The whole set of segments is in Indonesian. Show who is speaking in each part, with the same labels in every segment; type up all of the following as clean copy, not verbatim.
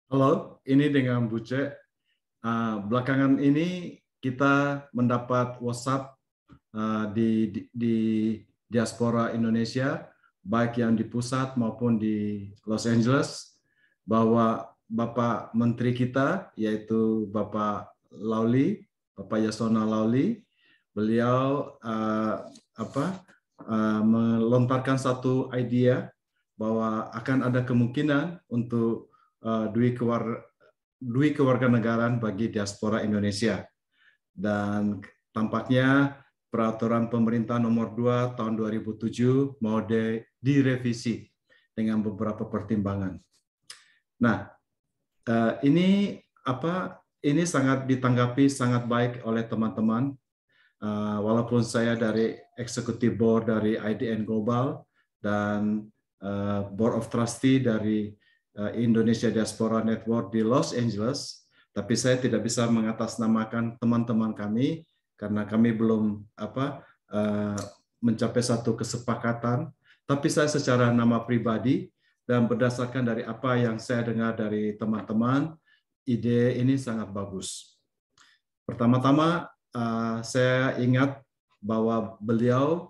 Speaker 1: Halo, ini dengan Bu Ce. Belakangan ini kita mendapat WhatsApp di diaspora Indonesia, baik yang di pusat maupun di Los Angeles, bahwa Bapak Menteri kita, yaitu Bapak Lauli, Bapak Yasona Lauli, beliau melontarkan satu idea bahwa akan ada kemungkinan untuk dui kewarganegaraan bagi diaspora Indonesia. Dan tampaknya peraturan pemerintah nomor 2 tahun 2007 mau direvisi dengan beberapa pertimbangan. Nah, ini ini sangat ditanggapi sangat baik oleh teman-teman. Walaupun saya dari Executive Board dari IDN Global dan Board of Trustee dari Indonesia Diaspora Network di Los Angeles, tapi saya tidak bisa mengatasnamakan teman-teman kami karena kami belum mencapai satu kesepakatan. Tapi saya secara nama pribadi dan berdasarkan dari apa yang saya dengar dari teman-teman, ide ini sangat bagus. Pertama-tama, saya ingat bahwa beliau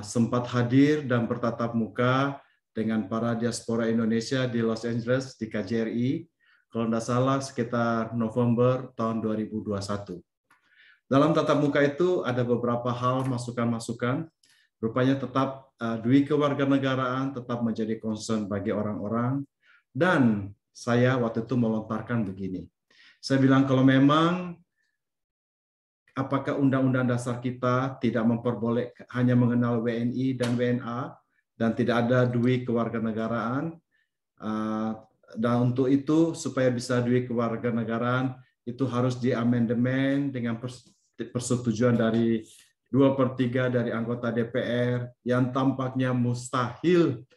Speaker 1: sempat hadir dan bertatap muka dengan para diaspora Indonesia di Los Angeles di KJRI, kalau tidak salah sekitar November tahun 2021. Dalam tatap muka itu ada beberapa hal masukan-masukan, rupanya tetap dui kewarganegaraan tetap menjadi concern bagi orang-orang, dan saya waktu itu melontarkan begini. Saya bilang kalau memang apakah Undang-Undang Dasar kita tidak memperbolehkan hanya mengenal WNI dan WNA dan tidak ada dui kewarganegaraan, dan untuk itu supaya bisa dui kewarganegaraan itu harus diamandemen dengan persetujuan dari 2/3 dari anggota DPR yang tampaknya mustahil.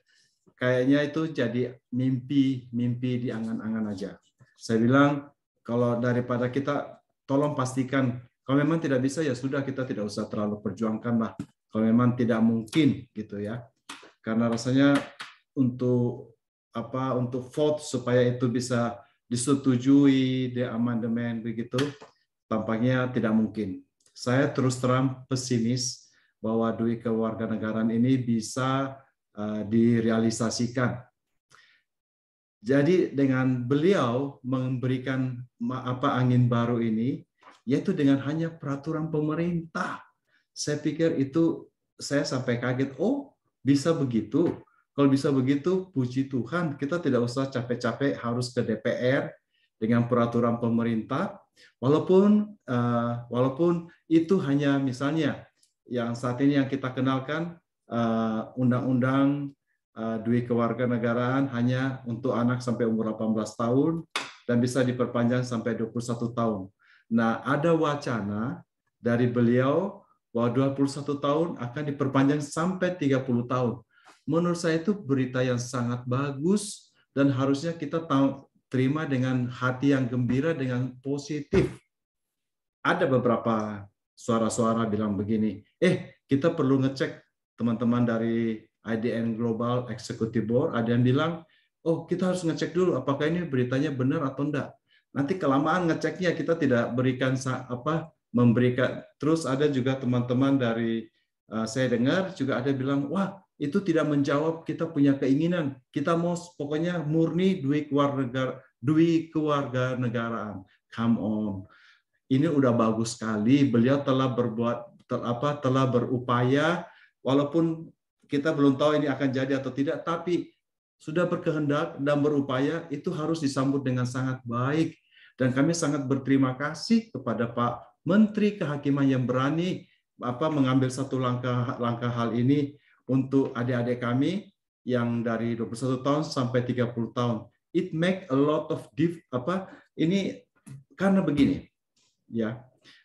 Speaker 1: Kayaknya itu jadi mimpi di angan-angan aja. Saya bilang kalau daripada kita tolong pastikan kalau memang tidak bisa ya sudah, kita tidak usah terlalu perjuangkan lah. Kalau memang tidak mungkin gitu ya. Karena rasanya untuk vote supaya itu bisa disetujui di amandemen begitu tampaknya tidak mungkin. Saya terus terang pesimis bahwa dui kewarganegaraan ini bisa direalisasikan. Jadi dengan beliau memberikan angin baru ini, yaitu dengan hanya peraturan pemerintah. Saya pikir itu saya sampai kaget, oh bisa begitu. Kalau bisa begitu, puji Tuhan, kita tidak usah capek-capek harus ke DPR dengan peraturan pemerintah, walaupun itu hanya misalnya yang saat ini yang kita kenalkan undang-undang dui kewarganegaraan hanya untuk anak sampai umur 18 tahun dan bisa diperpanjang sampai 21 tahun. Nah, ada wacana dari beliau bahwa 21 tahun akan diperpanjang sampai 30 tahun. Menurut saya itu berita yang sangat bagus dan harusnya kita terima dengan hati yang gembira, dengan positif. Ada beberapa suara-suara bilang begini, kita perlu ngecek teman-teman dari IDN Global Executive Board, ada yang bilang, oh kita harus ngecek dulu apakah ini beritanya benar atau enggak. Nanti kelamaan ngeceknya kita tidak memberikan. Terus ada juga teman-teman dari saya dengar juga ada bilang, wah itu tidak menjawab kita punya keinginan. Kita mau pokoknya murni dui kewarganegaraan. Come on. Ini udah bagus sekali. Beliau telah telah berupaya, walaupun kita belum tahu ini akan jadi atau tidak, tapi sudah berkehendak dan berupaya, itu harus disambut dengan sangat baik. Dan kami sangat berterima kasih kepada Pak Menteri Kehakiman yang berani mengambil satu langkah hal ini untuk adik-adik kami yang dari 21 tahun sampai 30 tahun. It make a lot of ini karena begini. Ya,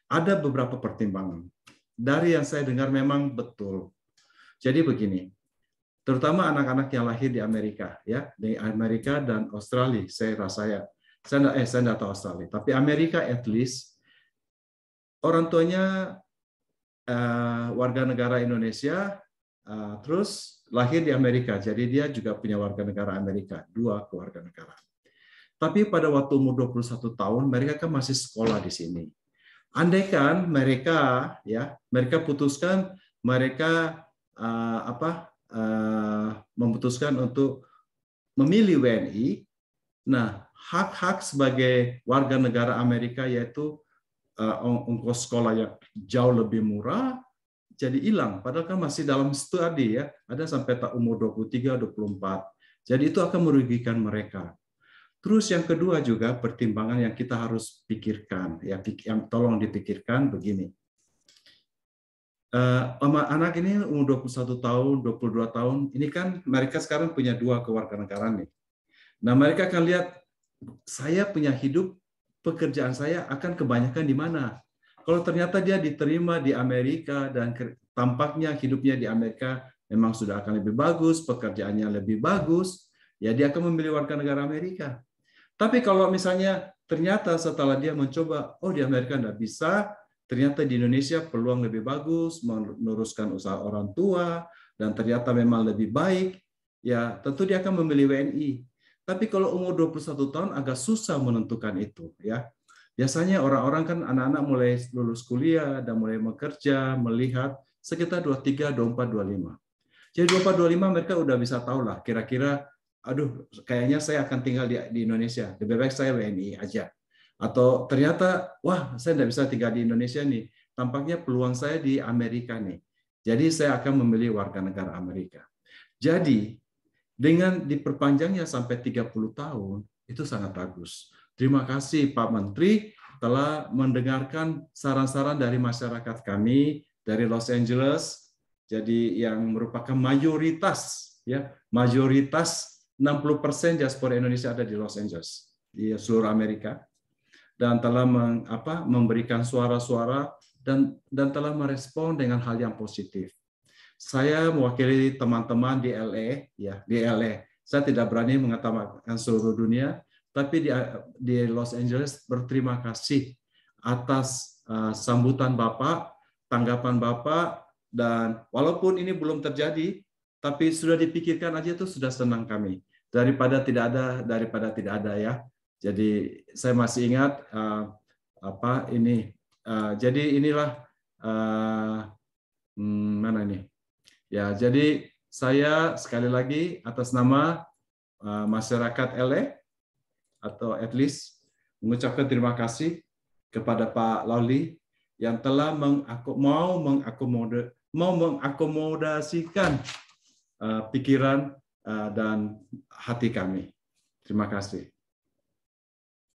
Speaker 1: ada beberapa pertimbangan. Dari yang saya dengar memang betul. Jadi begini, terutama anak-anak yang lahir di Amerika, ya, di Amerika dan Australia, saya tidak tahu Australia, tapi Amerika at least orang tuanya warga negara Indonesia, terus lahir di Amerika, jadi dia juga punya warga negara Amerika, 2 kewarganegaraan. Tapi pada waktu umur 21 tahun, mereka kan masih sekolah di sini. Andaikan mereka putuskan mereka memutuskan untuk memilih WNI. Nah, hak-hak sebagai warga negara Amerika yaitu ongkos sekolah yang jauh lebih murah jadi hilang. Padahal kan masih dalam studi ya, ada sampai umur 23, 24. Jadi itu akan merugikan mereka. Terus yang kedua juga pertimbangan yang kita harus pikirkan, ya, yang tolong dipikirkan begini. Anak ini umur 21 tahun, 22 tahun, ini kan mereka sekarang punya 2 kewarganegaraan nih. Nah, mereka akan lihat saya punya hidup, pekerjaan saya akan kebanyakan di mana. Kalau ternyata dia diterima di Amerika dan tampaknya hidupnya di Amerika memang sudah akan lebih bagus, pekerjaannya lebih bagus, ya dia akan memilih warga negara Amerika. Tapi kalau misalnya ternyata setelah dia mencoba, oh di Amerika nggak bisa, ternyata di Indonesia peluang lebih bagus, meneruskan usaha orang tua, dan ternyata memang lebih baik, ya tentu dia akan memilih WNI. Tapi kalau umur 21 tahun agak susah menentukan itu, ya. Biasanya orang-orang kan anak-anak mulai lulus kuliah dan mulai bekerja, melihat sekitar 23, 24, 25. Jadi 24, 25 mereka udah bisa tahu lah kira-kira aduh, kayaknya saya akan tinggal di Indonesia. Lebih baik saya WNI aja. Atau ternyata, wah, saya tidak bisa tinggal di Indonesia nih. Tampaknya peluang saya di Amerika nih. Jadi saya akan memilih warga negara Amerika. Jadi, dengan diperpanjangnya sampai 30 tahun, itu sangat bagus. Terima kasih Pak Menteri telah mendengarkan saran-saran dari masyarakat kami dari Los Angeles. Jadi yang merupakan mayoritas 60% diaspora Indonesia ada di Los Angeles, di seluruh Amerika, dan telah memberikan suara-suara dan telah merespon dengan hal yang positif. Saya mewakili teman-teman di LA, ya di LA. Saya tidak berani mengatakan seluruh dunia, tapi di Los Angeles berterima kasih atas sambutan Bapak, tanggapan Bapak, dan walaupun ini belum terjadi, tapi sudah dipikirkan aja itu sudah senang kami. Daripada tidak ada ya. Jadi saya masih ingat jadi inilah mana ini? Ya, jadi saya sekali lagi atas nama masyarakat LA atau at least mengucapkan terima kasih kepada Pak Lauli yang telah mau mengakomodasikan pikiran dan hati kami. Terima kasih.